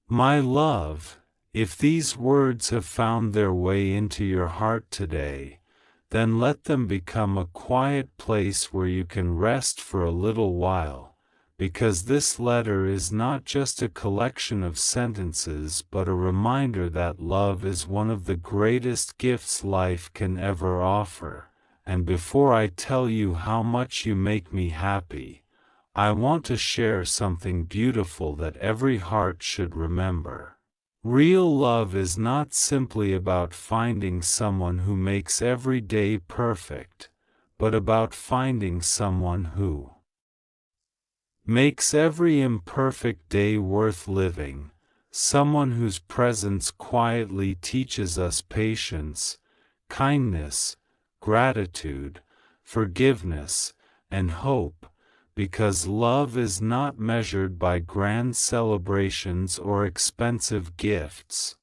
My love, if these words have found their way into your heart today, then let them become a quiet place where you can rest for a little while, because this letter is not just a collection of sentences but a reminder that love is one of the greatest gifts life can ever offer. And before I tell you how much you make me happy, I want to share something beautiful that every heart should remember. Real love is not simply about finding someone who makes every day perfect, but about finding someone who makes every imperfect day worth living, someone whose presence quietly teaches us patience, kindness, gratitude, forgiveness, and hope, because love is not measured by grand celebrations or expensive gifts.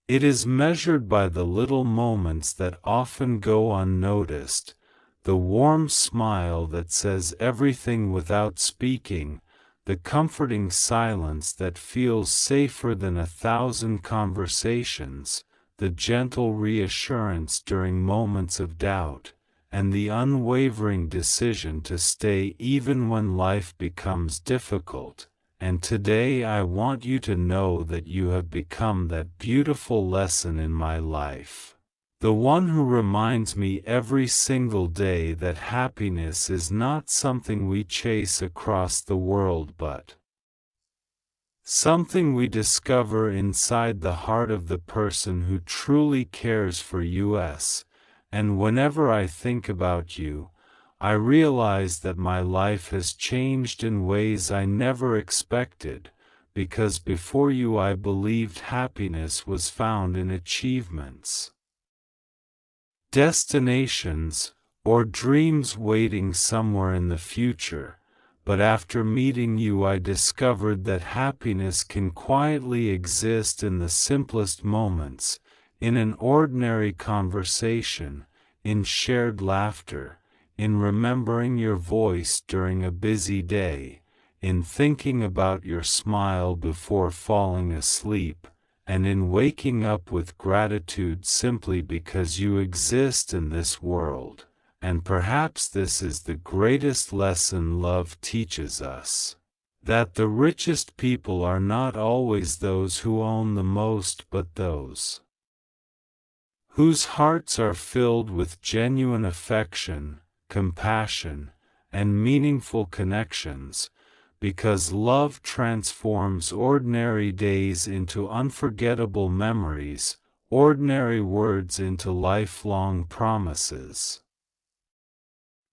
It is measured by the little moments that often go unnoticed, the warm smile that says everything without speaking, the comforting silence that feels safer than 1,000 conversations, the gentle reassurance during moments of doubt, and the unwavering decision to stay even when life becomes difficult. And today I want you to know that you have become that beautiful lesson in my life. The one who reminds me every single day that happiness is not something we chase across the world but something we discover inside the heart of the person who truly cares for us. And whenever I think about you, I realize that my life has changed in ways I never expected, because before you I believed happiness was found in achievements, destinations, or dreams waiting somewhere in the future. But after meeting you I discovered that happiness can quietly exist in the simplest moments, in an ordinary conversation, in shared laughter, in remembering your voice during a busy day, in thinking about your smile before falling asleep, and in waking up with gratitude simply because you exist in this world. And perhaps this is the greatest lesson love teaches us. That the richest people are not always those who own the most but those whose hearts are filled with genuine affection, compassion, and meaningful connections, because love transforms ordinary days into unforgettable memories, ordinary words into lifelong promises,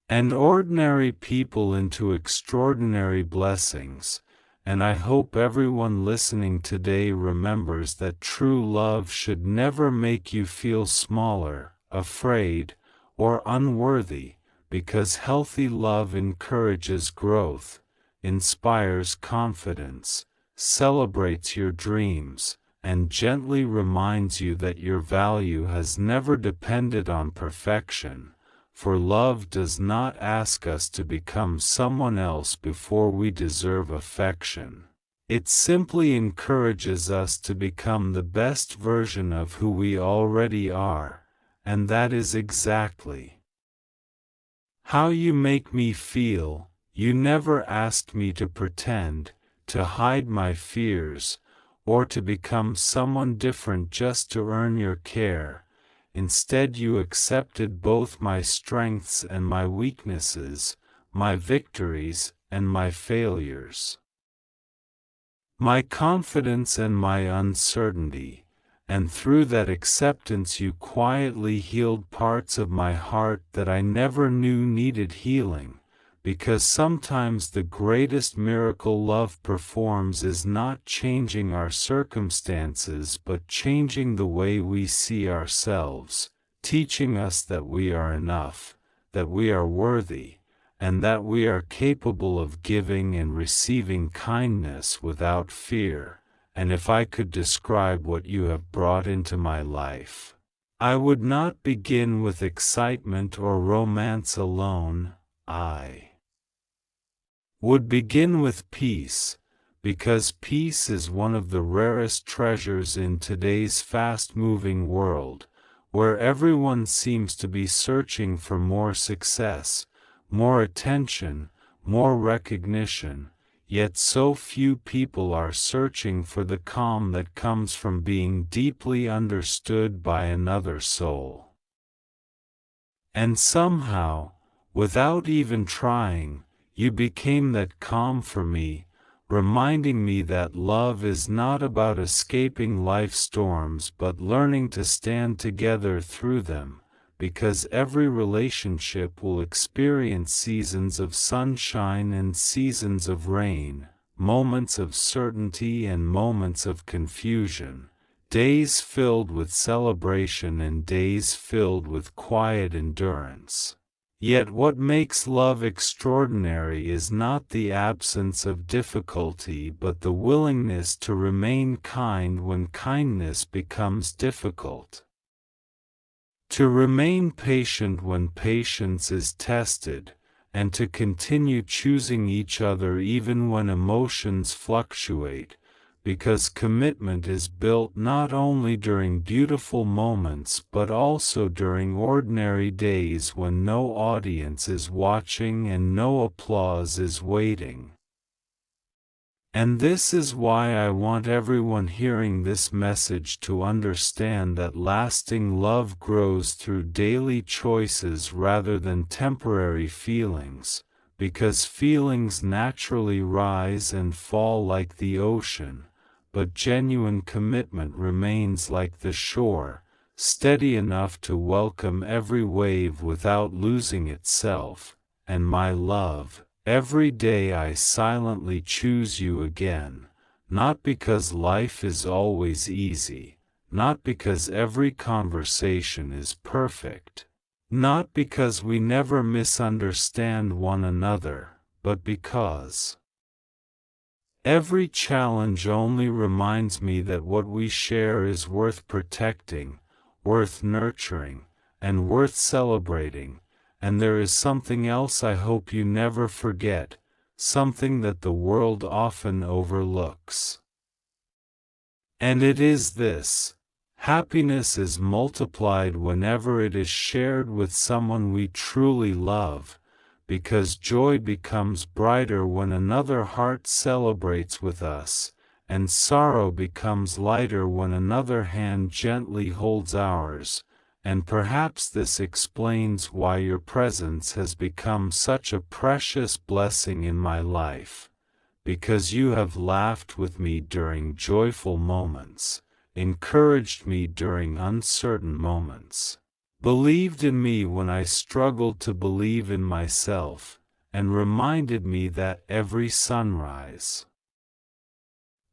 and ordinary people into extraordinary blessings. And I hope everyone listening today remembers that true love should never make you feel smaller, afraid, or unworthy, because healthy love encourages growth, inspires confidence, celebrates your dreams, and gently reminds you that your value has never depended on perfection. For love does not ask us to become someone else before we deserve affection. It simply encourages us to become the best version of who we already are, and that is exactly how you make me feel. You never asked me to pretend, to hide my fears, or to become someone different just to earn your care. Instead you accepted both my strengths and my weaknesses, my victories and my failures, my confidence and my uncertainty, and through that acceptance you quietly healed parts of my heart that I never knew needed healing. Because sometimes the greatest miracle love performs is not changing our circumstances but changing the way we see ourselves, teaching us that we are enough, that we are worthy, and that we are capable of giving and receiving kindness without fear. And if I could describe what you have brought into my life, I would not begin with excitement or romance alone. I would begin with peace, because peace is one of the rarest treasures in today's fast-moving world, where everyone seems to be searching for more success, more attention, more recognition, yet so few people are searching for the calm that comes from being deeply understood by another soul. And somehow, without even trying, you became that calm for me, reminding me that love is not about escaping life's storms but learning to stand together through them, because every relationship will experience seasons of sunshine and seasons of rain, moments of certainty and moments of confusion, days filled with celebration and days filled with quiet endurance. Yet what makes love extraordinary is not the absence of difficulty but the willingness to remain kind when kindness becomes difficult. To remain patient when patience is tested, and to continue choosing each other even when emotions fluctuate, because commitment is built not only during beautiful moments but also during ordinary days when no audience is watching and no applause is waiting. And this is why I want everyone hearing this message to understand that lasting love grows through daily choices rather than temporary feelings, because feelings naturally rise and fall like the ocean, but genuine commitment remains like the shore, steady enough to welcome every wave without losing itself. And my love, every day I silently choose you again, not because life is always easy, not because every conversation is perfect, not because we never misunderstand one another, but because every challenge only reminds me that what we share is worth protecting, worth nurturing, and worth celebrating, and there is something else I hope you never forget, something that the world often overlooks. And it is this: happiness is multiplied whenever it is shared with someone we truly love, because joy becomes brighter when another heart celebrates with us, and sorrow becomes lighter when another hand gently holds ours, and perhaps this explains why your presence has become such a precious blessing in my life, because you have laughed with me during joyful moments, encouraged me during uncertain moments, believed in me when I struggled to believe in myself, and reminded me that every sunrise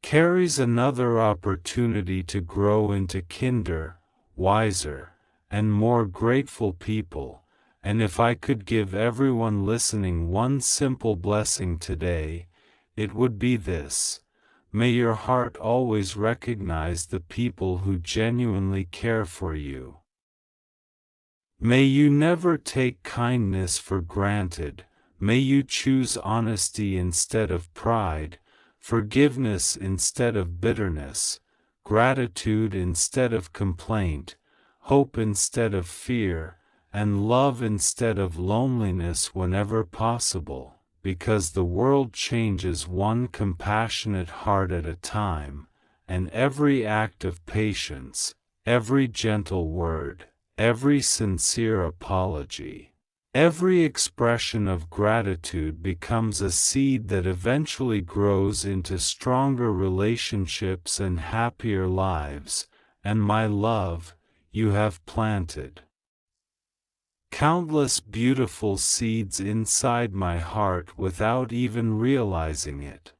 carries another opportunity to grow into kinder, wiser, and more grateful people. And if I could give everyone listening one simple blessing today, it would be this: may your heart always recognize the people who genuinely care for you. May you never take kindness for granted, may you choose honesty instead of pride, forgiveness instead of bitterness, gratitude instead of complaint, hope instead of fear, and love instead of loneliness whenever possible, because the world changes one compassionate heart at a time, and every act of patience, every gentle word, every sincere apology, every expression of gratitude becomes a seed that eventually grows into stronger relationships and happier lives. And my love, you have planted countless beautiful seeds inside my heart without even realizing it.